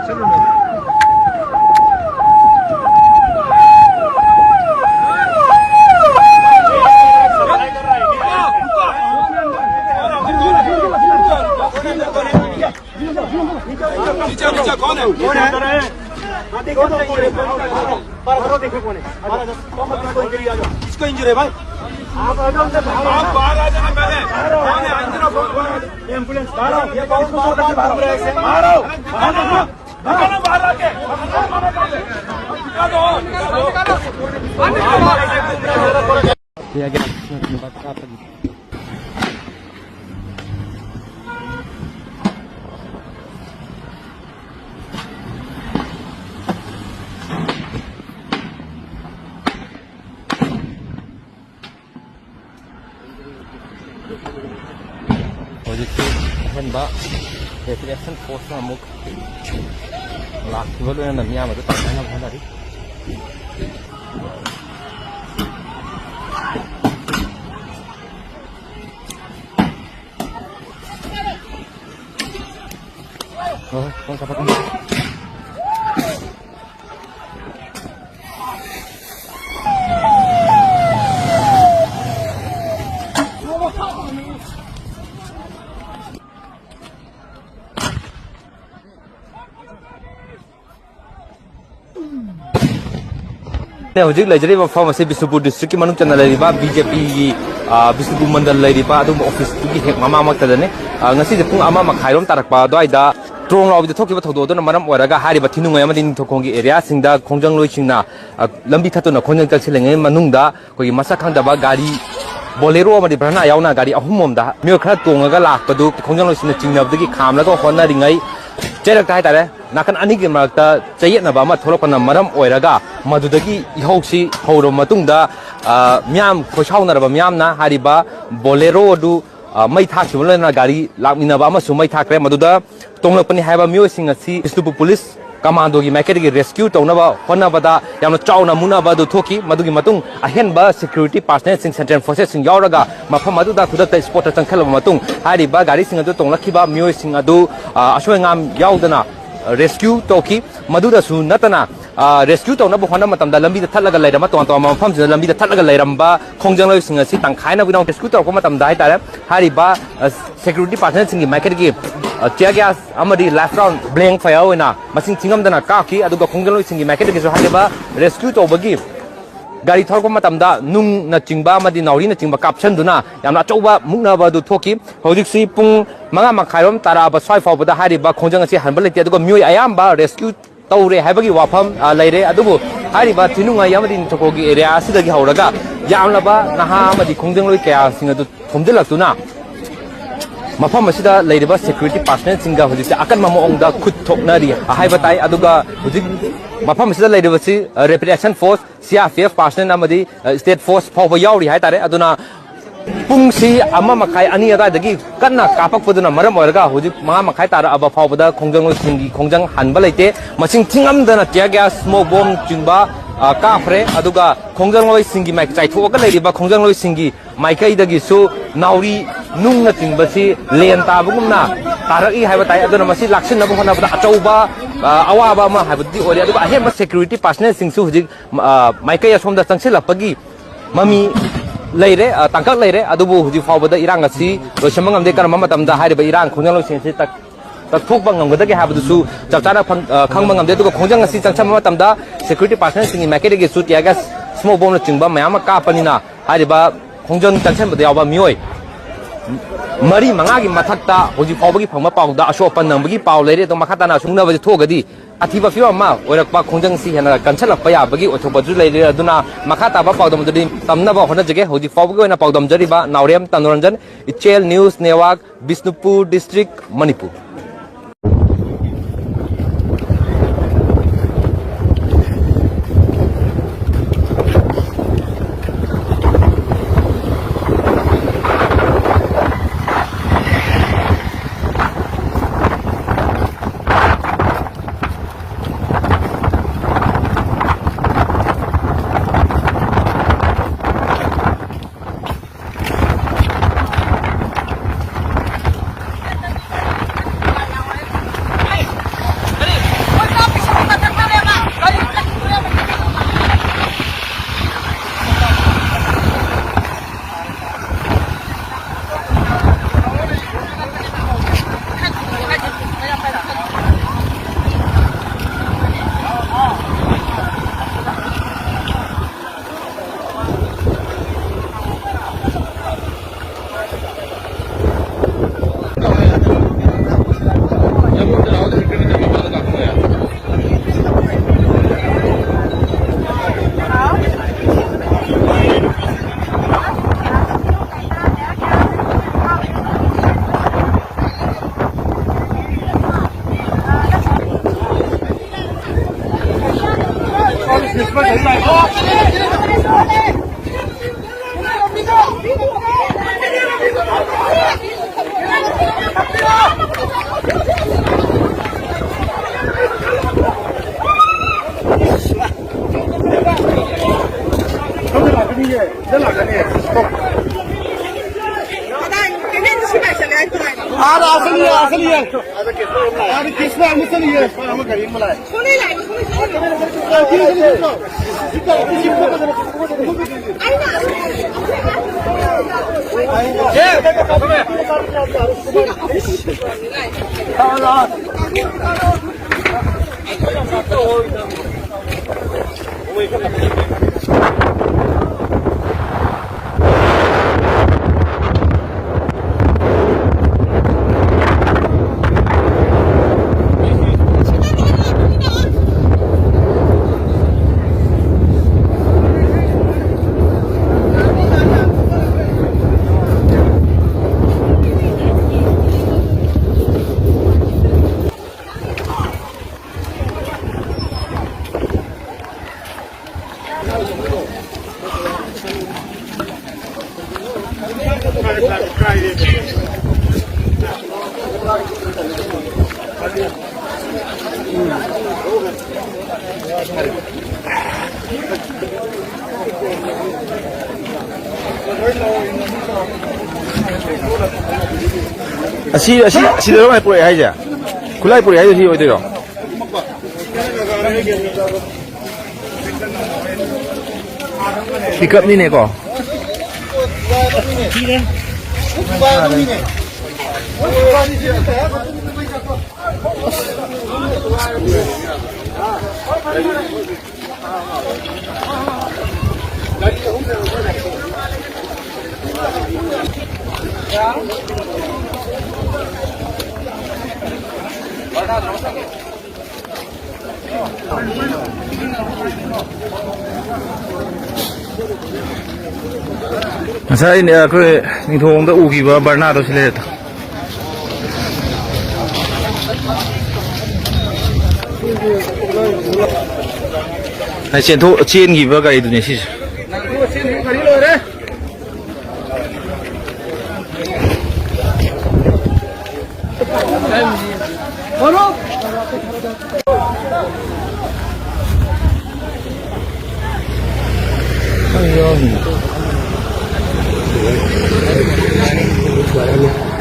इसको इंजरी है भाई आप बाहर आ जाना पहले कौन है अंदर एम्बुलेंस बाहर ये बहुत घूम रहे हैं बाहर आओ बाहर आके Repression force na muk lak velo na miya ma ta na bhana ri kung sa patong Hujik lajari mafam ase Bisnupur district ki manung chana lariba BJP gi Bisnupur mandal lariba adum office gi hek mama maktadane ngasi je pung ama makhairom tarakpa doida trong law bi thokiba thodo do na maram oraga hariba thinungai amadin thokongi area singda khongjang loi singna lambi thatuna khongjang kalsilenge manungda koi masa khangdaba gari bolero amadi brana yauna gari ahumom da myo khara tongaga lakpadu khongjang loi singna chingnabdagi khamlaga honna ringai Cherak tai tare nakan ani gi marakta chayet na ba ma tholokna maram oiraga madudagi ihausi horo matungda myam khoshau na ba myam na hariba bolero du mai thak chulena gari lakmina ba ma su mai thakre maduda tonglapani haiba myo singa si Bisnupur police commando gi maket gi rescue tona ba hona bada yamna chauna muna ba du thoki madugi matung ahen ba security personnel sing center forces sing yauraga mafam maduda khudakta sport tangkhala matung hariba gari singa du tonglakhiba myo singa du ashwengam yaudana rescue toki maduda su natana rescue tona ba hona matamda lambi da thalaga lairama ton ton mafam jina lambi da thalaga lairamba khongjang loi singa si tangkhaina bina rescue tor ko matamda hai tare hariba security personnel sing gi maket gi tear gas amadi last round blank fire oina masing thingam dana kaki aduga khongjang loi sing gi maket gi so hariba rescue to bagi gari thorko matamda nung na chingba amadi nauri na chingba caption duna yamna chauba mukna ba du thoki hojik si pung manga makhairom tara ba swai fau ba hariba khongjang si hanbal lete aduga myoi ayamba rescue tawre haibagi wafam laire adubu hariba thinunga yamadi thokogi area asidagi hauraga yamla ba naha amadi khongjang loi kya singa du thomdilaktuna mafam asida lairiba security personnel singa hojik akan mamongda khut thoknari haiba tai aduga hojik mafam asida lairiba si repression force CRPF personnel amadi state force phawa yauri hai tare aduna pungsi ama makai ani ada dagi kanna kapak puduna maram oraga hojik ma makai tara aba phawda khongjang loi singi khongjang hanba laite masing thingam dana tear gas smoke bomb chingba kafre aduga khongjang loi singi mai chai thoga lairiba khongjang loi singi maikai dagi su nauri nung na chingba si len ta bugumna taraki haiba tai aduna masi laksin na bhona bada achauba awaba ma haibdi ore aduga ahema security personnel singsu hojik maikai asomda changsilapagi mami laire tangkak laire adubu huji fawbada irang asi loisam ngamde kan mama tamda hariba irang khongjang loi singsi tak thokba ngamgada ge habudu chapchana khangba ngamde duga khongjang asi changcham mama tamda security personnel singi maket ge su tiagas smoke bomb na chingba mayama ka panina hariba khongjang changcham bada yawa mioi mari mangagi mathakta hoji fawbagi phangma pawda ashopan nambagi paw laire to makhata na sungna baji thogadi athiba fiwa ma orakpa khongjang si hena kanchala paya bagi othobaju laire aduna makhata ba pawdam jodi tamna ba hona jage hoji fawbagi oina pawdam jariba naurem tanoranjan ichel news newak Bisnupur district Manipur 시대로 많이 뿌려야 하지. 굴라이 뿌려야 하지, 어디로? 피크업니네, 거. Saya ini aku ni thong da ugi ba barna to sile ta. Này chen thu chen gi ba ga idu ne si. Ayo.